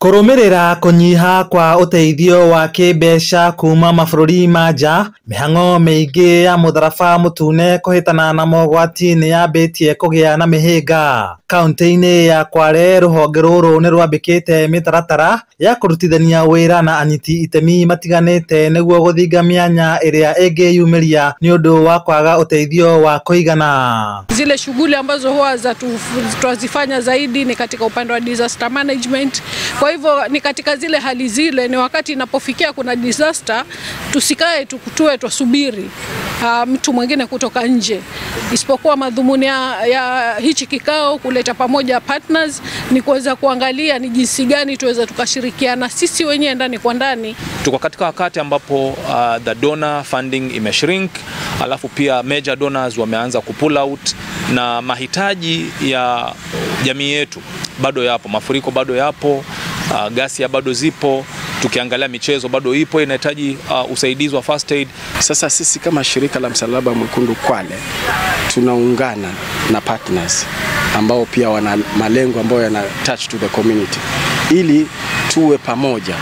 Kurumirira kunyiha kwa uteithio wa kibeca kuma mabũrũri ma nja, mĩhang'o mĩingĩ ya mũtharaba mũtune kũhĩtana na mogwati nĩ yambĩtie kũgĩa na mĩhĩnga. Kaunti-inĩ ya Kwale rũhonge rũrũ nĩ rwambĩkĩte mĩtaratara ya kũrutithania wĩra na anyiti itemi matiganĩte nĩguo gũthinga mĩanya ĩrĩa ĩngĩyumĩria nĩ ũndũ wa kwaga uteithio wa kũigana. Zile shughuli ambazo huwa tunazifanya zaidi ni katika upande wa disaster management. Kwa hivyo ni katika zile hali zile, ni wakati inapofikia kuna disaster, tusikae tuwe tusubiri mtu mwingine kutoka nje. Isipokuwa madhumuni ya hichi kikao kuleta pamoja partners ni kuweza kuangalia ni jinsi gani tuweza tukashirikiana sisi wenyewe ndani kwa ndani. Tuko katika wakati ambapo the donor funding imeshrink, alafu pia major donors wameanza kupull out, na mahitaji ya jamii yetu bado yapo, mafuriko bado yapo, ghasia bado zipo, tukiangalia michezo bado ipo, inahitaji usaidizi wa first aid. Sasa sisi kama shirika la Msalaba Mwekundu Kwale tunaungana na partners ambao pia wana malengo ambayo yana touch to the community, ili tuwe pamoja,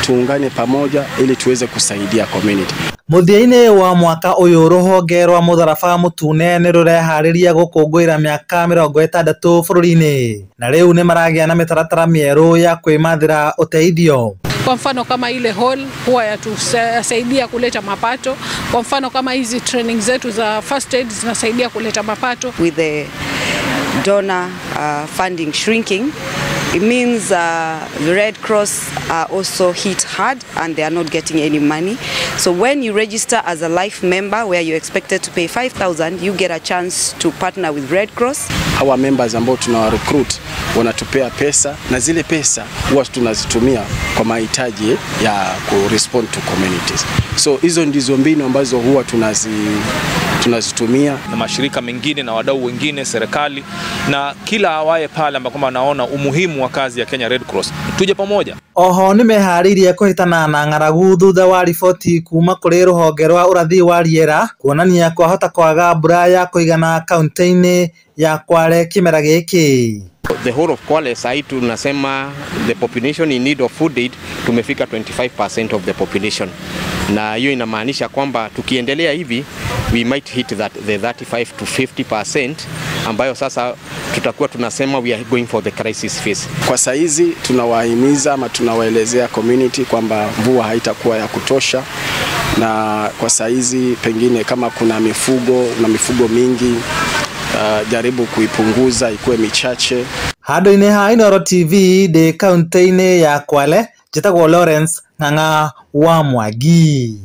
tuungane pamoja ili tuweze kusaidia community. Muthia-inĩ wa mwaka uyu ruhonge rwa mũtharaba mũtune nĩ rũreharĩria gũkũngũĩra mĩaka 60 bũrũri-inĩ, na rĩu nĩ maragĩa na mĩtaratara mĩerũ ya kwĩmathĩra uteithio. Kwa mfano kama ile hall huwa yatusaidia kuleta mapato. Kwa mfano kama hizi training zetu za first aid zinasaidia kuleta mapato. With the donor funding shrinking, it means the Red Cross are also hit hard and they are not getting any money. So when you register as a life member where you're expected to pay 5,000, you get a chance to partner with Red Cross. Our members ambao tunawa recruit wanatupea pesa, na zile pesa huwa tunazitumia kwa mahitaji ya respond to communities. So hizo ndizo mbinu ambazo huwa tunazitumia na mashirika mengine na wadau wengine, serikali na kila awaye pale ambako anaona umuhimu wa kazi ya Kenya Red Cross. Tuje pamoja. Oho nĩ meharĩirie kũhĩtana na ng'aragu thutha wa riboti kuma kũrĩ rũhonge rwa ũrathi wa rĩera kuonania kwahota kwaga mbura ya kũigana kaunti-inĩ ya Kwale kĩmera gĩkĩ. The whole of Kwale side tunasema the population in need of food aid tumefika 25% of the population, na hiyo inamaanisha kwamba tukiendelea hivi we might hit the 35 to 50% ambayo sasa tutakuwa tunasema we are going for the crisis phase. Kwa saizi tunawahimiza ama tunawaelezea community kwamba mvua haitakuwa ya kutosha, na kwa saizi pengine kama kuna mifugo mingi jaribu kuipunguza ikuwe michache. Handũ-inĩ ha Inooro TV de kaunti-inĩ ya Kwale, njĩtagwo Lawrence Ng'ang'a wa Mwangi.